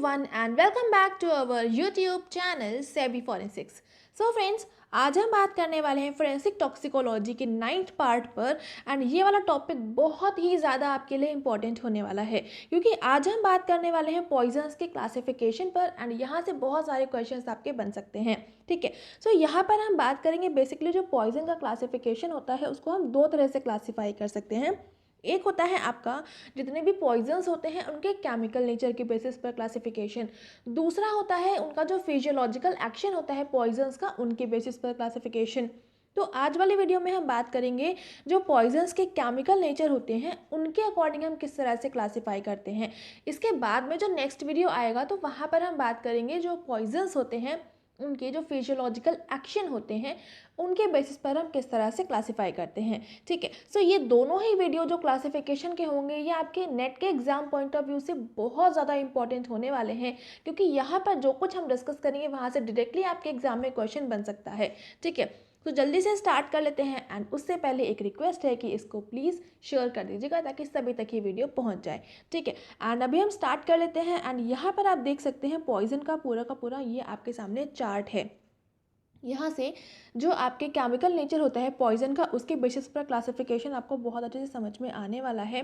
everyone and welcome back to our YouTube channel Sebi Forensics. So friends, आज हम बात करने वाले हैं फोरेंसिक टॉक्सिकोलॉजी के 9th पार्ट पर एंड ये वाला टॉपिक बहुत ही ज़्यादा आपके लिए इंपॉर्टेंट होने वाला है क्योंकि आज हम बात करने वाले हैं पॉइजन्स के क्लासिफिकेशन पर एंड यहाँ से बहुत सारे क्वेश्चंस आपके बन सकते हैं। ठीक है, सो यहाँ पर हम बात करेंगे बेसिकली जो पॉइजन का क्लासिफिकेशन होता है उसको हम दो तरह से क्लासीफाई कर सकते हैं। एक होता है आपका जितने भी पॉइजन्स होते हैं उनके केमिकल नेचर के बेसिस पर क्लासिफिकेशन, दूसरा होता है उनका जो फिजियोलॉजिकल एक्शन होता है पॉइजन्स का उनके बेसिस पर क्लासिफिकेशन। तो आज वाली वीडियो में हम बात करेंगे जो पॉइजन्स के केमिकल नेचर होते हैं उनके अकॉर्डिंग हम किस तरह से क्लासीफाई करते हैं। इसके बाद में जो नेक्स्ट वीडियो आएगा तो वहाँ पर हम बात करेंगे जो पॉइजन्स होते हैं उनके जो फिजियोलॉजिकल एक्शन होते हैं उनके बेसिस पर हम किस तरह से क्लासीफाई करते हैं। ठीक है, सो ये दोनों ही वीडियो जो क्लासिफिकेशन के होंगे ये आपके नेट के एग्जाम पॉइंट ऑफ व्यू से बहुत ज़्यादा इंपॉर्टेंट होने वाले हैं क्योंकि यहाँ पर जो कुछ हम डिस्कस करेंगे वहाँ से डायरेक्टली आपके एग्जाम में क्वेश्चन बन सकता है। ठीक है, तो जल्दी से स्टार्ट कर लेते हैं एंड उससे पहले एक रिक्वेस्ट है कि इसको प्लीज़ शेयर कर दीजिएगा ताकि सभी तक ये वीडियो पहुंच जाए। ठीक है, एंड अभी हम स्टार्ट कर लेते हैं एंड यहाँ पर आप देख सकते हैं पॉइजन का पूरा ये आपके सामने चार्ट है। यहाँ से जो आपके केमिकल नेचर होता है पॉइजन का उसके बेसिस पर क्लासिफिकेशन आपको बहुत अच्छे से समझ में आने वाला है।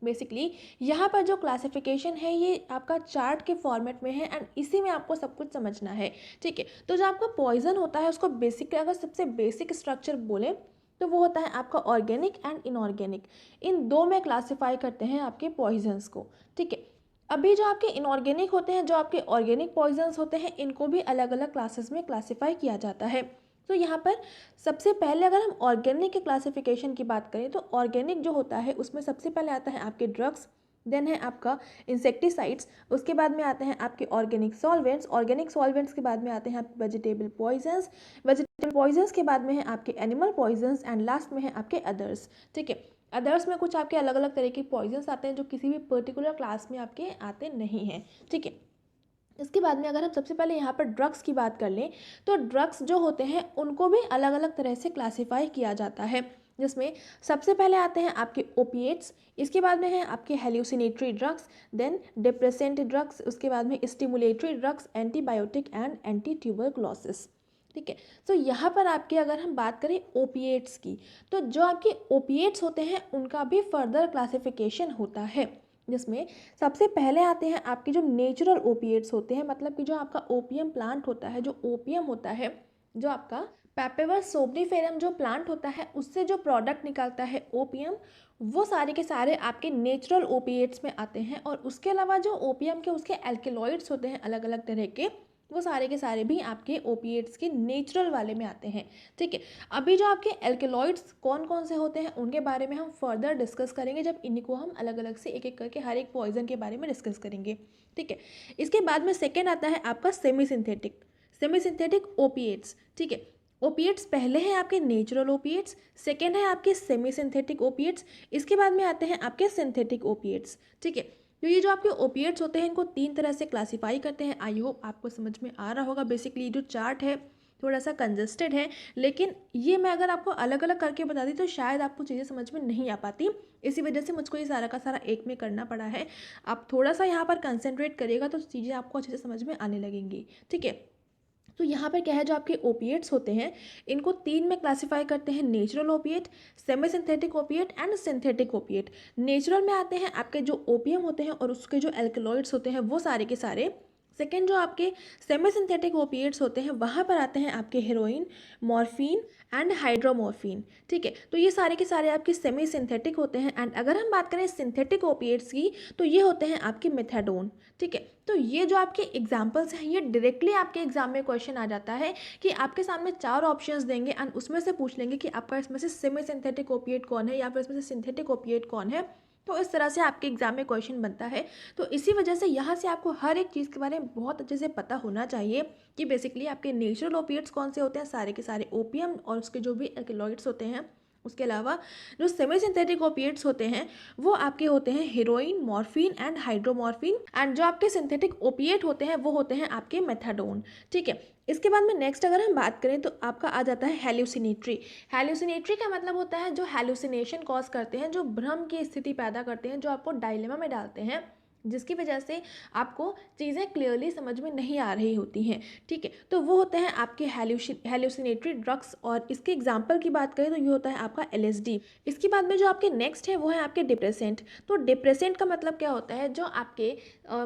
बेसिकली यहाँ पर जो क्लासिफिकेशन है ये आपका चार्ट के फॉर्मेट में है एंड इसी में आपको सब कुछ समझना है। ठीक है, तो जो आपका पॉइजन होता है उसको बेसिक अगर सबसे बेसिक स्ट्रक्चर बोलें तो वो होता है आपका ऑर्गेनिक एंड इनऑर्गेनिक, इन दो में क्लासीफाई करते हैं आपके पॉइजन्स को। ठीक है, अभी जो आपके इनऑर्गेनिक होते हैं जो आपके ऑर्गेनिक पॉइजन्स होते हैं इनको भी अलग अलग क्लासेस में क्लासीफाई किया जाता है। तो यहाँ पर सबसे पहले अगर हम ऑर्गेनिक के क्लासिफिकेशन की बात करें तो ऑर्गेनिक जो होता है उसमें सबसे पहले आता है आपके ड्रग्स, देन है आपका इंसेक्टिसाइड्स, उसके बाद में आते हैं आपके ऑर्गेनिक सॉल्वेंट्स के बाद में आते हैं आपके वेजिटेबल पॉइजन्स के बाद में है आपके एनिमल पॉइजन्स एंड लास्ट में है आपके अदर्स। ठीक है, अदर्स में कुछ आपके अलग अलग तरह के पॉइजन्स आते हैं जो किसी भी पर्टिकुलर क्लास में आपके आते नहीं हैं। ठीक है, इसके बाद में अगर हम सबसे पहले यहाँ पर ड्रग्स की बात कर लें तो ड्रग्स जो होते हैं उनको भी अलग अलग तरह से क्लासीफाई किया जाता है जिसमें सबसे पहले आते हैं आपके ओपिएट्स, इसके बाद में है आपके हेल्यूसिनेटरी ड्रग्स, देन डिप्रेसेंट ड्रग्स, उसके बाद में stimulatory drugs, antibiotic and anti tuberculosis. ठीक है, तो यहाँ पर आपके अगर हम बात करें ओपिएट्स की तो जो आपके ओपिएट्स होते हैं उनका भी फर्दर क्लासिफिकेशन होता है जिसमें सबसे पहले आते हैं आपके जो नेचुरल ओपिएट्स होते हैं, मतलब कि जो आपका ओपियम प्लांट होता है, जो ओपियम होता है, जो आपका पेपेवर सोम्निफेरम जो प्लांट होता है उससे जो प्रोडक्ट निकलता है ओपियम, वो सारे के सारे आपके नेचुरल ओपिएट्स में आते हैं। और उसके अलावा जो ओपियम के उसके एल्केलॉइड्स होते हैं अलग अलग तरह के, वो सारे के सारे भी आपके ओपिएट्स के नेचुरल वाले में आते हैं। ठीक है, अभी जो आपके एल्केलॉइड्स कौन कौन से होते हैं उनके बारे में हम फर्दर डिस्कस करेंगे जब इनको हम अलग अलग से एक एक करके हर एक पॉइजन के बारे में डिस्कस करेंगे। ठीक है, इसके बाद में सेकेंड आता है आपका सेमी सिंथेटिक ओपिएट्स। ठीक है, ओपिएट्स पहले हैं आपके नेचुरल ओपिएट्स, सेकेंड है आपके सेमी सिंथेटिक ओपिएट्स, इसके बाद में आते हैं आपके सिंथेटिक ओपिएट्स। ठीक है, तो ये जो आपके ओपिएट्स होते हैं इनको तीन तरह से क्लासीफाई करते हैं। आई होप आपको समझ में आ रहा होगा। बेसिकली जो चार्ट है थोड़ा सा कंजस्टेड है लेकिन ये मैं अगर आपको अलग अलग करके बता दी तो शायद आपको चीज़ें समझ में नहीं आ पाती, इसी वजह से मुझको ये सारा का सारा एक में करना पड़ा है। आप थोड़ा सा यहाँ पर कंसंट्रेट करिएगा तो चीज़ें आपको अच्छे से समझ में आने लगेंगी। ठीक है, तो यहाँ पर क्या है जो आपके ओपिएट्स होते हैं इनको तीन में क्लासीफाई करते हैं, natural opiate, semi synthetic opiate and synthetic opiate. Natural में आते हैं आपके जो ओपियम होते हैं और उसके जो एल्कलॉइड्स होते हैं वो सारे के सारे। सेकेंड जो आपके सेमी सिंथेटिक ओपिएट्स होते हैं वहाँ पर आते हैं आपके हेरोइन, मॉर्फिन एंड हाइड्रोमॉर्फिन। ठीक है, तो ये सारे के सारे आपके सेमी सिंथेटिक होते हैं। एंड अगर हम बात करें सिंथेटिक ओपिएट्स की तो ये होते हैं आपके मेथाडोन। ठीक है, तो ये जो आपके एग्जाम्पल्स हैं ये डायरेक्टली आपके एग्जाम में क्वेश्चन आ जाता है कि आपके सामने चार ऑप्शंस देंगे एंड उसमें से पूछ लेंगे कि आपका इसमें से सेमी सिंथेटिक ओपिएट कौन है या फिर इसमें से सिंथेटिक ओपिएट कौन है। तो इस तरह से आपके एग्जाम में क्वेश्चन बनता है। तो इसी वजह से यहाँ से आपको हर एक चीज़ के बारे में बहुत अच्छे से पता होना चाहिए कि बेसिकली आपके नेचुरल ओपिएट्स कौन से होते हैं, सारे के सारे ओपियम और उसके जो भी एल्केलॉइड्स होते हैं। उसके अलावा जो सेमी सिंथेटिक ओपिएट्स होते हैं वो आपके होते हैं heroine, morphine and hydromorphone and जो आपके सिंथेटिक ओपिएट होते हैं वो होते हैं आपके मेथाडोन। ठीक है, इसके बाद में नेक्स्ट अगर हम बात करें तो आपका आ जाता है हेल्यूसिनेटरी का मतलब होता है जो हेल्यूसिनेशन कॉज करते हैं, जो भ्रम की स्थिति पैदा करते हैं, जो आपको डायलेमा में डालते हैं। जिसकी वजह से आपको चीज़ें क्लियरली समझ में नहीं आ रही होती हैं, ठीक है। तो वो होते हैं आपके हेल्यूसिनेटरी ड्रग्स, और इसके एग्जांपल की बात करें तो ये होता है आपका LSD। इसके बाद में जो आपके नेक्स्ट है वो है आपके डिप्रेसेंट। तो डिप्रेसेंट का मतलब क्या होता है, जो आपके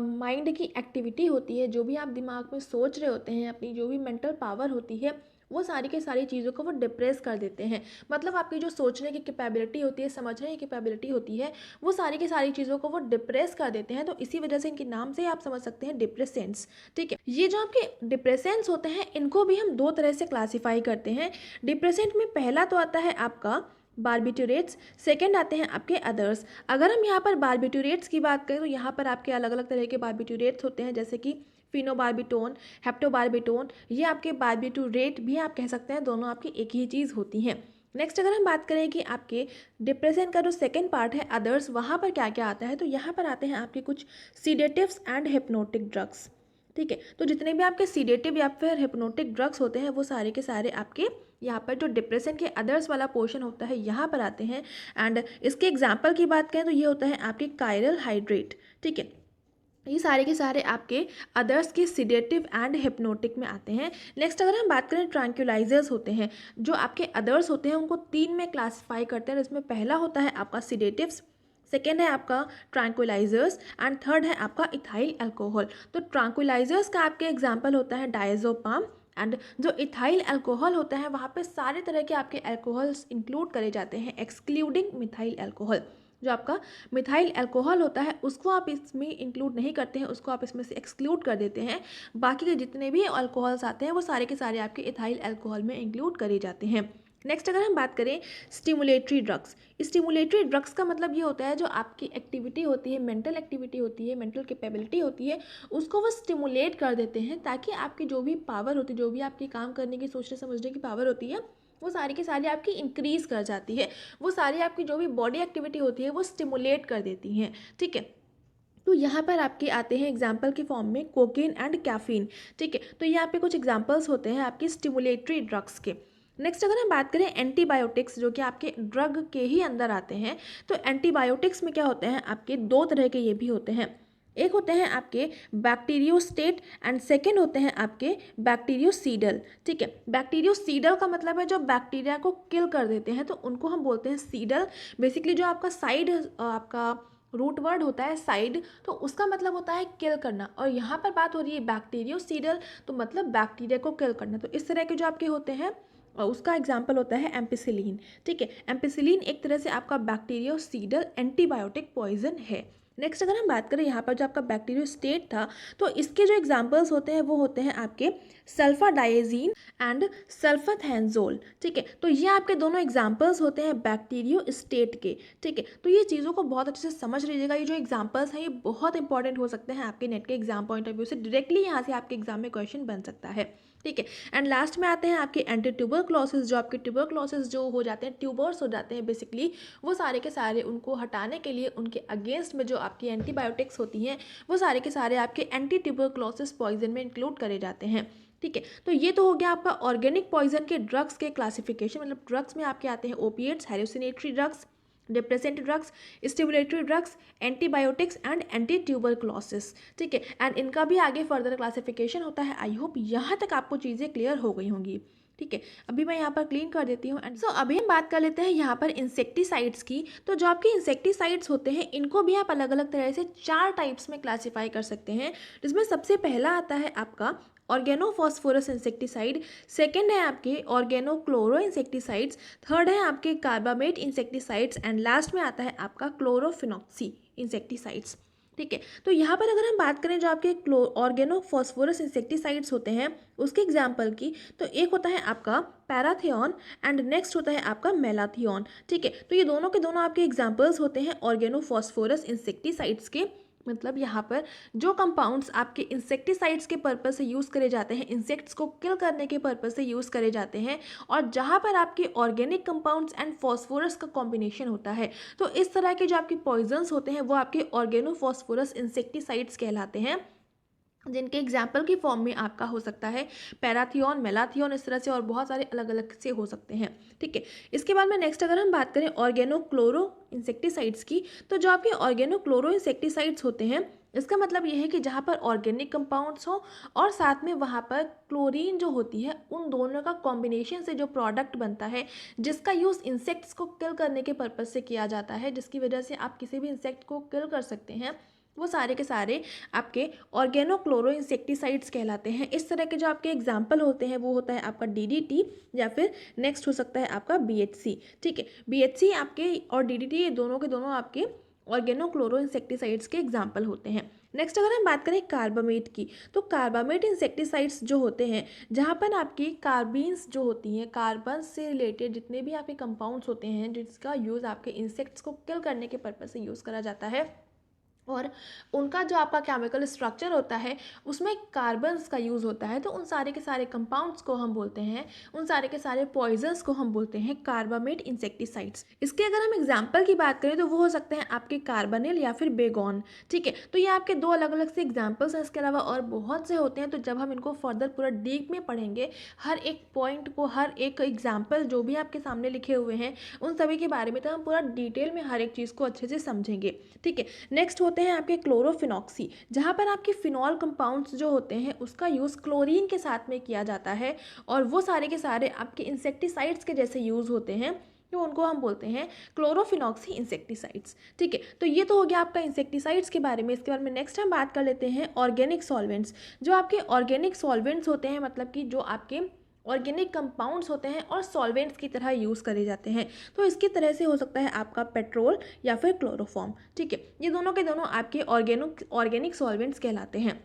माइंड की एक्टिविटी होती है, जो भी आप दिमाग में सोच रहे होते हैं, अपनी जो भी मेंटल पावर होती है, वो सारी की सारी चीज़ों को वो डिप्रेस कर देते हैं। मतलब आपकी जो सोचने की कैपेबिलिटी होती है, समझने की कैपेबिलिटी होती है, वो सारी की सारी चीज़ों को वो डिप्रेस कर देते हैं। तो इसी वजह से इनके नाम से आप समझ सकते हैं डिप्रेसेंट्स, ठीक है। ये जो आपके डिप्रेसेंट्स होते हैं, इनको भी हम दो तरह से क्लासीफाई करते हैं। डिप्रेसेंट में पहला तो आता है आपका बारबिटूरेट्स, सेकंड आते हैं आपके अदर्स। अगर हम यहाँ पर बारबिटूरेट्स की बात करें तो यहाँ पर आपके अलग अलग तरह के बारबिटूरेट्स होते हैं, जैसे कि फिनोबार्बिटोन, हेप्टोबार्बिटोन, ये आपके बारबिटूरेट भी आप कह सकते हैं, दोनों आपकी एक ही चीज़ होती हैं। नेक्स्ट अगर हम बात करें कि आपके डिप्रेशन का जो सेकंड पार्ट है अदर्स, वहाँ पर क्या क्या आता है, तो यहाँ पर आते हैं आपके कुछ सीडेटिव्स एंड हिप्नोटिक ड्रग्स, ठीक है। तो जितने भी आपके सीडेटिव या फिर हिप्नोटिक ड्रग्स होते हैं, वो सारे के सारे आपके यहाँ पर जो डिप्रेशन के अदर्स वाला पोर्शन होता है यहाँ पर आते हैं। एंड इसके एग्जाम्पल की बात करें तो ये होता है आपके कायरल हाइड्रेट, ठीक है। ये सारे के सारे आपके अदर्स के सिडेटिव एंड हिप्नोटिक में आते हैं। नेक्स्ट अगर हम बात करें ट्रैंक्विलाइजर्स होते हैं, जो आपके अदर्स होते हैं उनको तीन में क्लासिफाई करते हैं, जिसमें पहला होता है आपका सिडेटिव्स, सेकेंड है आपका ट्रैंक्विलाइजर्स, एंड थर्ड है आपका इथाइल अल्कोहल। तो ट्रैंक्विलाइजर्स का आपके एग्जाम्पल होता है डायज़ोपाम, एंड जो इथाइल अल्कोहल होता है वहाँ पे सारे तरह के आपके अल्कोहल्स इंक्लूड करे जाते हैं एक्सक्लूडिंग मिथाइल अल्कोहल। जो आपका मिथाइल अल्कोहल होता है उसको आप इसमें इंक्लूड नहीं करते हैं, उसको आप इसमें से एक्सक्लूड कर देते हैं। बाकी के जितने भी अल्कोहल्स आते हैं वो सारे के सारे आपके इथाइल अल्कोहल में इंक्लूड करे जाते हैं। नेक्स्ट अगर हम बात करें स्टिमुलेटरी ड्रग्स, स्टिमुलेटरी ड्रग्स का मतलब ये होता है जो आपकी एक्टिविटी होती है, मेंटल एक्टिविटी होती है, मेंटल कैपेबिलिटी होती है, उसको वो स्टिमुलेट कर देते हैं, ताकि आपकी जो भी पावर होती है, जो भी आपकी काम करने की, सोचने समझने की पावर होती है, वो सारी की सारी आपकी इंक्रीज़ कर जाती है। वो सारी आपकी जो भी बॉडी एक्टिविटी होती है वो स्टिमुलेट कर देती हैं, ठीक है। तो यहाँ पर आपके आते हैं एग्जाम्पल के फॉर्म में कोकेन एंड कैफीन, ठीक है। तो यहाँ पे कुछ एग्जाम्पल्स होते हैं आपके स्टिमुलेटरी ड्रग्स के। नेक्स्ट अगर हम बात करें एंटीबायोटिक्स, जो कि आपके ड्रग के ही अंदर आते हैं, तो एंटीबायोटिक्स में क्या होते हैं आपके दो तरह के ये भी होते हैं। एक होते हैं आपके बैक्टीरियोस्टेट एंड सेकेंड होते हैं आपके बैक्टीरियोसीडल, ठीक है। बैक्टीरियोसीडल का मतलब है जो बैक्टीरिया को किल कर देते हैं, तो उनको हम बोलते हैं सीडल। बेसिकली जो आपका साइड, आपका रूट वर्ड होता है साइड, तो उसका मतलब होता है किल करना, और यहाँ पर बात हो रही है बैक्टीरियोसीडल, तो मतलब बैक्टीरिया को किल करना। तो इस तरह के जो आपके होते हैं उसका एग्जाम्पल होता है एम्पिसिलिन, ठीक है। एम्पिसिलिन एक तरह से आपका बैक्टीरियोसीडल एंटीबायोटिक पॉइजन है। नेक्स्ट अगर हम बात करें यहाँ पर जो आपका बैक्टीरियोस्टेट था, तो इसके जो एग्जाम्पल्स होते हैं वो होते हैं आपके सल्फाडाइजीन एंड सल्फाथेंजोल, ठीक है। तो ये आपके दोनों एग्जाम्पल्स होते हैं बैक्टीरियोस्टेट के, ठीक है। तो ये चीज़ों को बहुत अच्छे से समझ लीजिएगा, ये जो एग्जाम्पल्स हैं ये बहुत इंपॉर्टेंट हो सकते हैं आपके नेट के एग्जाम पॉइंट ऑफ व्यू से, डायरेक्टली यहाँ से आपके एग्जाम में क्वेश्चन बन सकता है, ठीक है। एंड लास्ट में आते हैं आपके एंटी ट्यूबरक्लोसिस, जो आपके ट्यूबरक्लोसिस जो हो जाते हैं, ट्यूबर्स हो जाते हैं बेसिकली, वो सारे के सारे उनको हटाने के लिए उनके अगेंस्ट में जो आपकी एंटीबायोटिक्स होती हैं वो सारे के सारे आपके एंटी ट्यूबरक्लोसिस पॉइजन में इंक्लूड करे जाते हैं, ठीक है। तो ये तो हो गया आपका ऑर्गेनिक पॉइजन के ड्रग्स के क्लासिफिकेशन, मतलब ड्रग्स में आपके आते हैं opiates, hallucinatory drugs, depressant drugs, stimulatory drugs, antibiotics and anti tuberculosis, ठीक है। एंड इनका भी आगे फर्दर क्लासिफिकेशन होता है। आई होप यहाँ तक आपको चीज़ें क्लियर हो गई होंगी, ठीक है। अभी मैं यहाँ पर क्लीन कर देती हूँ। एंड अभी हम बात कर लेते हैं यहाँ पर इंसेक्टिसाइड्स की। तो जो आपके इंसेक्टिसाइड्स होते हैं इनको भी आप अलग अलग तरह से 4 टाइप्स में क्लासीफाई कर सकते हैं, जिसमें सबसे पहला आता है आपका ऑर्गेनोफॉस्फोरस इंसेक्टिसाइड, सेकेंड है आपके ऑर्गेनोक्लोरो इंसेक्टिसाइड्स, थर्ड है आपके कार्बामेट इंसेक्टिसाइड्स, एंड लास्ट में आता है आपका क्लोरोफिनॉक्सी इंसेक्टिसाइड्स, ठीक है। तो यहाँ पर अगर हम बात करें जो आपके ऑर्गेनोफॉस्फोरस इंसेक्टिसाइड्स होते हैं उसके एग्जाम्पल की, तो एक होता है आपका पैराथियन एंड नेक्स्ट होता है आपका मेलाथियन, ठीक है। तो ये दोनों के दोनों आपके एग्जाम्पल्स होते हैं ऑर्गेनोफॉस्फोरस इंसेक्टिसाइड्स के। मतलब यहाँ पर जो कंपाउंड्स आपके इंसेक्टिसाइड्स के पर्पस से यूज़ करे जाते हैं, इंसेक्ट्स को किल करने के पर्पस से यूज़ करे जाते हैं, और जहाँ पर आपके ऑर्गेनिक कंपाउंड्स एंड फॉस्फोरस का कॉम्बिनेशन होता है, तो इस तरह के जो आपके पॉइजन्स होते हैं वो आपके ऑर्गेनोफॉस्फोरस इंसेक्टिसाइड्स कहलाते हैं, जिनके एग्जाम्पल की फॉर्म में आपका हो सकता है पैराथियन, मेलाथियन, इस तरह से और बहुत सारे अलग अलग से हो सकते हैं, ठीक है। इसके बाद में नेक्स्ट अगर हम बात करें ऑर्गेनोक्लोरो इंसेक्टिसाइड्स की, तो जो आपके ऑर्गेनोक्लोरो इंसेक्टिसाइड्स होते हैं इसका मतलब ये है कि जहाँ पर ऑर्गेनिक कंपाउंड्स हो और साथ में वहाँ पर क्लोरीन जो होती है, उन दोनों का कॉम्बिनेशन से जो प्रोडक्ट बनता है, जिसका यूज़ इंसेक्ट्स को किल करने के पर्पज़ से किया जाता है, जिसकी वजह से आप किसी भी इंसेक्ट को किल कर सकते हैं, वो सारे के सारे आपके ऑर्गेनो क्लोरो इंसेक्टिसाइड्स कहलाते हैं। इस तरह के जो आपके एग्जाम्पल होते हैं वो होता है आपका DDT, या फिर नेक्स्ट हो सकता है आपका BHC। ठीक है, BHC आपके और DDT ये दोनों के दोनों आपके ऑर्गेनो क्लोरो इंसेक्टिसाइड्स के एग्जाम्पल होते हैं। नेक्स्ट अगर हम बात करें कार्बामेट की, तो कार्बामेट इंसेक्टिसाइड्स जो होते हैं, जहाँ पर आपकी कार्बीन्स जो होती हैं, कार्बन से रिलेटेड जितने भी आपके कंपाउंड्स होते हैं जिसका यूज़ आपके इंसेक्ट्स को किल करने के पर्पज़ से यूज़ करा जाता है, और उनका जो आपका केमिकल स्ट्रक्चर होता है उसमें कार्बन्स का यूज़ होता है, तो उन सारे के सारे कंपाउंड्स को हम बोलते हैं, उन सारे के सारे पॉइजन्स को हम बोलते हैं कार्बामेट इंसेक्टिसाइड्स। इसके अगर हम एग्जाम्पल की बात करें तो वो हो सकते हैं आपके कार्बनिल या फिर बेगॉन। ठीक है, तो ये आपके दो अलग अलग से एग्जाम्पल्स हैं, इसके अलावा और बहुत से होते हैं। तो जब हम इनको फर्दर पूरा डीप में पढ़ेंगे, हर एक पॉइंट को, हर एक एग्जाम्पल जो भी आपके सामने लिखे हुए हैं उन सभी के बारे में, तो हम पूरा डिटेल में हर एक चीज़ को अच्छे से समझेंगे। ठीक है, नेक्स्ट होते हैं आपके क्लोरोफिनॉक्सी, जहाँ पर आपके फिनॉल कंपाउंड्स जो होते हैं उसका यूज़ क्लोरीन के साथ में किया जाता है, और वो सारे के सारे आपके इंसेक्टिसाइड्स के जैसे यूज़ होते हैं, तो उनको हम बोलते हैं क्लोरोफिनॉक्सी इंसेक्टिसाइड्स। ठीक है, तो ये तो हो गया आपका इंसेक्टिसाइड्स के बारे में। इसके बारे में नेक्स्ट हम बात कर लेते हैं ऑर्गेनिक सॉल्वेंट्स। जो आपके ऑर्गेनिक सॉल्वेंट्स होते हैं, मतलब कि जो आपके ऑर्गेनिक कंपाउंड्स होते हैं और सॉल्वेंट्स की तरह यूज़ करे जाते हैं, तो इसकी तरह से हो सकता है आपका पेट्रोल या फिर क्लोरोफॉर्म। ठीक है, ये दोनों के दोनों आपके ऑर्गेनिक सॉल्वेंट्स कहलाते हैं।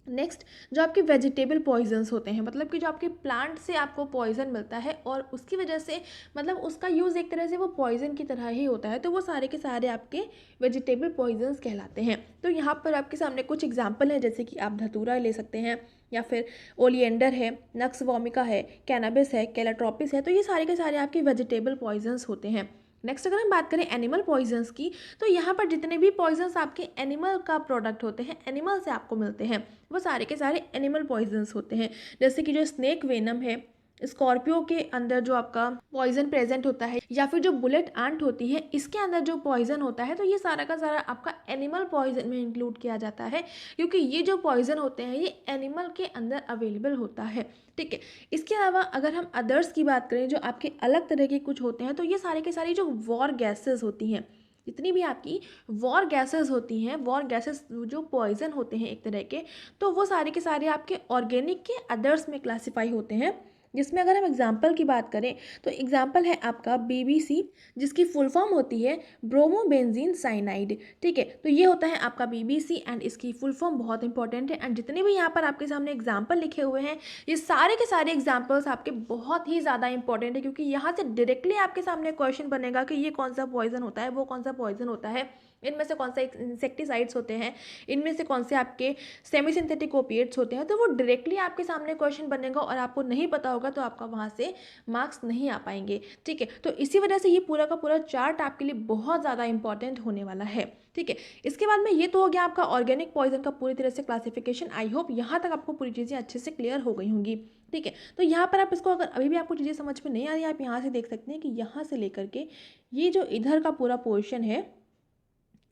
नेक्स्ट, जो आपके वेजिटेबल पॉइजन्स होते हैं, मतलब कि जो आपके प्लांट से आपको पॉइजन मिलता है और उसकी वजह से, मतलब उसका यूज़ एक तरह से वो पॉइजन की तरह ही होता है, तो वो सारे के सारे आपके वेजिटेबल पॉइजन्स कहलाते हैं। तो यहाँ पर आपके सामने कुछ एग्जांपल हैं, जैसे कि आप धतूरा ले सकते हैं, या फिर ओलिएंडर है, नक्स वोमिका है, कैनाबिस है, कैलाट्रोपिस है, तो ये सारे के सारे आपके वेजिटेबल पॉइजन्स होते हैं। नेक्स्ट अगर हम बात करें एनिमल पॉइजन्स की, तो यहाँ पर जितने भी पॉइजन्स आपके एनिमल का प्रोडक्ट होते हैं, एनिमल से आपको मिलते हैं, वो सारे के सारे एनिमल पॉइजन्स होते हैं। जैसे कि जो स्नेक वेनम है, स्कॉर्पियो के अंदर जो आपका पॉइजन प्रेजेंट होता है, या फिर जो बुलेट आंट होती है इसके अंदर जो पॉइजन होता है, तो ये सारा का सारा आपका एनिमल पॉइजन में इंक्लूड किया जाता है, क्योंकि ये जो पॉइजन होते हैं ये एनिमल के अंदर अवेलेबल होता है। ठीक है, इसके अलावा अगर हम अदर्स की बात करें, जो आपके अलग तरह के कुछ होते हैं, तो ये सारे के सारी जो वॉर गैसेस होती हैं, जितनी भी आपकी वॉर गैसेस होती हैं, वॉर गैसेस जो पॉइजन होते हैं एक तरह के, तो वो सारे के सारे आपके ऑर्गेनिक के अदर्स में क्लासीफाई होते हैं। जिसमें अगर हम एग्जाम्पल की बात करें, तो एग्जाम्पल है आपका BBC, जिसकी फुल फॉर्म होती है ब्रोमोबेंजीन साइनाइड। ठीक है, तो ये होता है आपका BBC, एंड इसकी फुल फॉर्म बहुत इंपॉर्टेंट है। एंड जितने भी यहाँ पर आपके सामने एग्जाम्पल लिखे हुए हैं, ये सारे के सारे एग्जाम्पल्स आपके बहुत ही ज़्यादा इंपॉर्टेंट है, क्योंकि यहाँ से डायरेक्टली आपके सामने क्वेश्चन बनेगा कि ये कौन सा पॉइजन होता है, वो कौन सा पॉइजन होता है, इनमें से कौन सा इंसेक्टिसाइड्स होते हैं, इनमें से कौन से आपके सेमी सिंथेटिक ओपिएट्स होते हैं, तो वो डायरेक्टली आपके सामने क्वेश्चन बनेगा, और आपको नहीं पता होगा तो आपका वहाँ से मार्क्स नहीं आ पाएंगे। ठीक है, तो इसी वजह से ये पूरा का पूरा चार्ट आपके लिए बहुत ज़्यादा इंपॉर्टेंट होने वाला है। ठीक है, इसके बाद में ये तो हो गया आपका ऑर्गेनिक पॉइजन का पूरी तरह से क्लासिफिकेशन। आई होप यहाँ तक आपको पूरी चीज़ें अच्छे से क्लियर हो गई होंगी। ठीक है, तो यहाँ पर आप इसको, अगर अभी भी आपको चीज़ें समझ में नहीं आ रही, आप यहाँ से देख सकते हैं कि यहाँ से लेकर के ये जो इधर का पूरा पोर्शन है,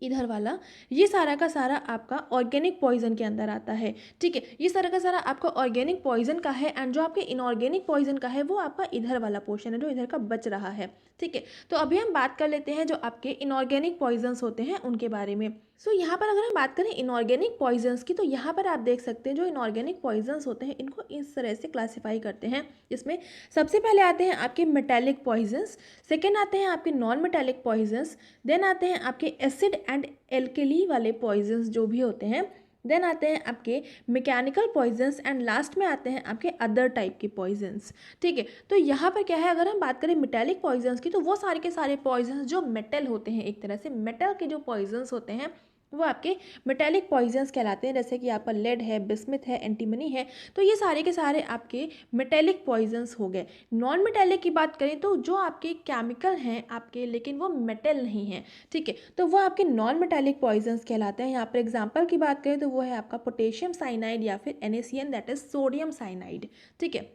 इधर वाला, ये सारा का सारा आपका ऑर्गेनिक पॉइजन के अंदर आता है। ठीक है, ये सारा का सारा आपका ऑर्गेनिक पॉइजन का है, एंड जो आपके इनऑर्गेनिक पॉइजन का है वो आपका इधर वाला पोर्शन है जो इधर का बच रहा है। ठीक है, तो अभी हम बात कर लेते हैं जो आपके इनऑर्गेनिक पॉइजन्स होते हैं उनके बारे में। सो यहाँ पर अगर हम बात करें इनऑर्गेनिक पॉइजन्स की, तो यहाँ पर आप देख सकते हैं जो इनऑर्गेनिक पॉइजन्स होते हैं इनको इस तरह से क्लासीफाई करते हैं, जिसमें सबसे पहले आते हैं आपके मेटेलिक पॉइजन्स, सेकेंड आते हैं आपके नॉन मेटेलिक पॉइजन्स, देन आते हैं आपके एसिड एंड एल्कली वाले पॉइजन्स जो भी होते हैं, देन आते हैं आपके मैकेनिकल पॉइजन्स, एंड लास्ट में आते हैं आपके अदर टाइप के पॉइजन्स। ठीक है, तो यहाँ पर क्या है, अगर हम बात करें मेटेलिक पॉइजन्स की, तो वो सारे के सारे पॉइजन्स जो मेटल होते हैं, एक तरह से मेटल के जो पॉइजन्स होते हैं वो आपके मेटेलिक पॉइजन्स कहलाते हैं। जैसे कि आपका लेड है, बिस्मिथ है, एंटीमनी है, तो ये सारे के सारे आपके मेटेलिक पॉइजन्स हो गए। नॉन मेटेलिक की बात करें तो जो आपके केमिकल हैं आपके, लेकिन वो मेटल नहीं है, ठीक है, तो वो आपके नॉन मेटेलिक पॉइजन्स कहलाते हैं। यहाँ पर एग्जाम्पल की बात करें तो वो है आपका पोटेशियम साइनाइड या फिर NaCN, that is sodium cyanide. ठीक है,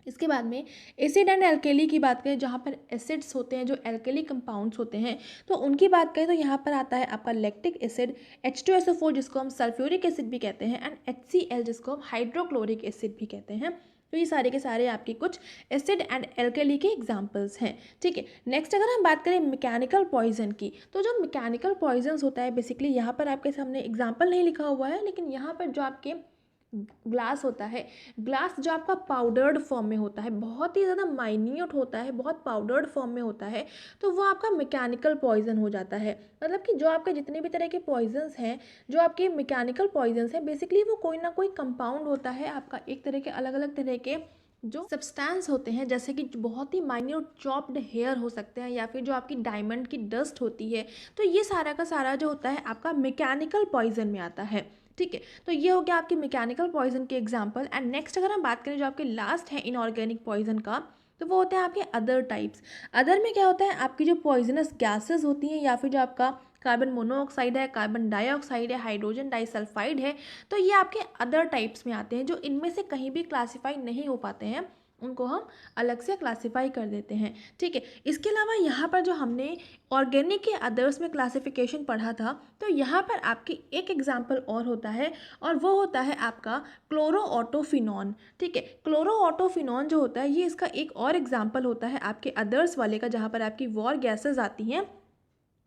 इसके बाद में एसिड एंड एल्केली की बात करें, जहाँ पर एसिड्स होते हैं, जो एल्केली कंपाउंड्स होते हैं, तो उनकी बात करें तो यहाँ पर आता है आपका लैक्टिक एसिड, H2SO4 जिसको हम सल्फ्यूरिक एसिड भी कहते हैं, एंड HCl जिसको हम हाइड्रोक्लोरिक एसिड भी कहते हैं। तो ये सारे के सारे आपके कुछ एसिड एंड एल्केली के एग्जाम्पल्स हैं। ठीक है, नेक्स्ट अगर हम बात करें मैकेनिकल पॉइजन की, तो जो मैकेनिकल पॉइजन्स होता है बेसिकली, यहाँ पर आपके सामने एग्जाम्पल नहीं लिखा हुआ है, लेकिन यहाँ पर जो आपके ग्लास होता है, ग्लास जो आपका पाउडर्ड फॉर्म में होता है, बहुत ही ज़्यादा माइन्यूट होता है, बहुत पाउडर्ड फॉर्म में होता है, तो वो आपका मैकेनिकल पॉइजन हो जाता है। मतलब कि जो आपके जितने भी तरह के पॉइजन्स हैं, जो आपके मैकेनिकल पॉइजन्स हैं, बेसिकली वो कोई ना कोई कंपाउंड होता है आपका, एक तरह के अलग अलग तरह के जो सब्सटेंस होते हैं, जैसे कि बहुत ही माइन्यूट चॉप्ड हेयर हो सकते हैं, या फिर जो आपकी डायमंड की डस्ट होती है, तो ये सारा का सारा जो होता है आपका मैकेनिकल पॉइजन में आता है। ठीक है, तो ये हो गया आपके मैकेनिकल पॉइजन के एग्जांपल। एंड नेक्स्ट अगर हम बात करें जो आपके लास्ट है इनऑर्गेनिक पॉइजन का, तो वो होते हैं आपके अदर टाइप्स। अदर में क्या होता है, आपकी जो पॉइजनस गैसेस होती हैं, या फिर जो आपका कार्बन मोनोऑक्साइड है, कार्बन डाइऑक्साइड है, हाइड्रोजन डाइसल्फाइड है, तो ये आपके अदर टाइप्स में आते हैं, जो इनमें से कहीं भी क्लासीफाई नहीं हो पाते हैं, उनको हम अलग से क्लासीफाई कर देते हैं। ठीक है, इसके अलावा यहाँ पर जो हमने ऑर्गेनिक के अदर्स में क्लासिफिकेशन पढ़ा था, तो यहाँ पर आपकी एक एग्जाम्पल और होता है, और वो होता है आपका क्लोरो ऑटोफिनॉन। ठीक है, क्लोरो ऑटोफिनॉन जो होता है, ये इसका एक और एग्जाम्पल होता है आपके अदर्स वाले का, जहाँ पर आपकी वॉर गैसेज आती हैं।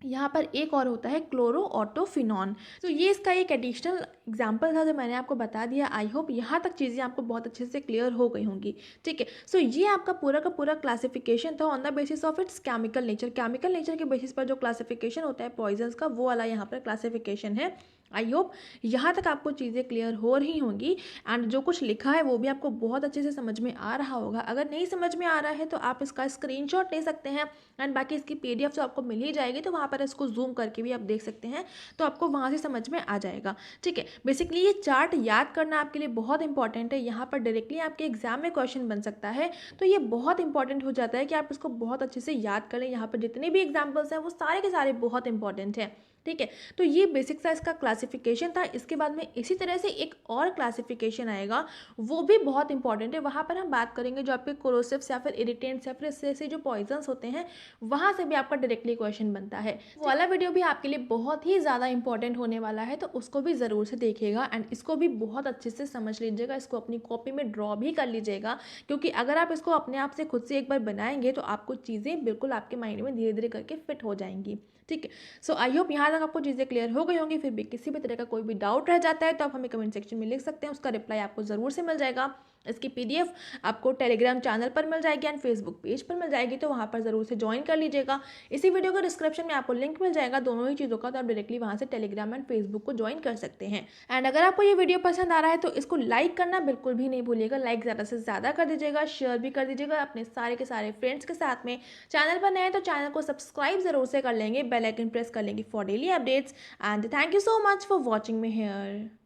यहाँ पर एक और होता है क्लोरो ऑटोफिनॉन। तो ये इसका एक एडिशनल एग्जाम्पल था जो मैंने आपको बता दिया। आई होप यहाँ तक चीज़ें आपको बहुत अच्छे से क्लियर हो गई होंगी। ठीक है, सो ये आपका पूरा का पूरा क्लासिफिकेशन था on the basis of its chemical nature. Chemical nature के बेसिस पर जो क्लासिफिकेशन होता है पॉइजन्स का, वो वाला यहाँ पर क्लासिफिकेशन है। आई होप यहाँ तक आपको चीज़ें क्लियर हो रही होंगी, एंड जो कुछ लिखा है वो भी आपको बहुत अच्छे से समझ में आ रहा होगा। अगर नहीं समझ में आ रहा है तो आप इसका स्क्रीनशॉट ले सकते हैं, एंड बाकी इसकी PDF तो आपको मिल ही जाएगी, तो वहाँ पर इसको जूम करके भी आप देख सकते हैं, तो आपको वहाँ से समझ में आ जाएगा। ठीक है, बेसिकली ये चार्ट याद करना आपके लिए बहुत इंपॉर्टेंट है। यहाँ पर डायरेक्टली आपके एग्जाम में क्वेश्चन बन सकता है, तो ये बहुत इंपॉर्टेंट हो जाता है कि आप इसको बहुत अच्छे से याद करें। यहाँ पर जितने भी एग्जाम्पल्स हैं वो सारे के सारे बहुत इंपॉर्टेंट हैं। ठीक है, तो ये बेसिक सा इसका क्लासिफिकेशन था। इसके बाद में इसी तरह से एक और क्लासिफिकेशन आएगा, वो भी बहुत इंपॉर्टेंट है। वहाँ पर हम बात करेंगे जो आपके कोरोसिव्स या फिर इरिटेंट्स या फिर इससे से जो पॉइजन्स होते हैं, वहाँ से भी आपका डायरेक्टली क्वेश्चन बनता है। वो वाला वीडियो भी आपके लिए बहुत ही ज़्यादा इंपॉर्टेंट होने वाला है, तो उसको भी ज़रूर से देखिएगा, एंड इसको भी बहुत अच्छे से समझ लीजिएगा। इसको अपनी कॉपी में ड्रॉ भी कर लीजिएगा, क्योंकि अगर आप इसको अपने आप से खुद से एक बार बनाएंगे तो आपको चीज़ें बिल्कुल आपके माइंड में धीरे धीरे करके फिट हो जाएंगी। ठीक है, सो आई होप यहाँ तक आपको चीज़ें क्लियर हो गई होंगी। फिर भी किसी भी तरह का कोई भी डाउट रह जाता है तो आप हमें कमेंट सेक्शन में लिख सकते हैं, उसका रिप्लाई आपको ज़रूर से मिल जाएगा। इसकी PDF आपको टेलीग्राम चैनल पर मिल जाएगी एंड फेसबुक पेज पर मिल जाएगी, तो वहाँ पर ज़रूर से ज्वाइन कर लीजिएगा। इसी वीडियो का डिस्क्रिप्शन में आपको लिंक मिल जाएगा दोनों ही चीज़ों का, तो आप डायरेक्टली वहाँ से टेलीग्राम एंड फेसबुक को ज्वाइन कर सकते हैं। एंड अगर आपको ये वीडियो पसंद आ रहा है तो इसको लाइक करना बिल्कुल भी नहीं भूलिएगा। लाइक ज़्यादा से ज़्यादा कर दीजिएगा, शेयर भी कर दीजिएगा अपने सारे के सारे फ्रेंड्स के साथ में। चैनल पर नए हैं तो चैनल को सब्सक्राइब ज़रूर से कर लेंगे, बेल आइकन प्रेस कर लेंगे for daily updates. And thank you so much for watching me here.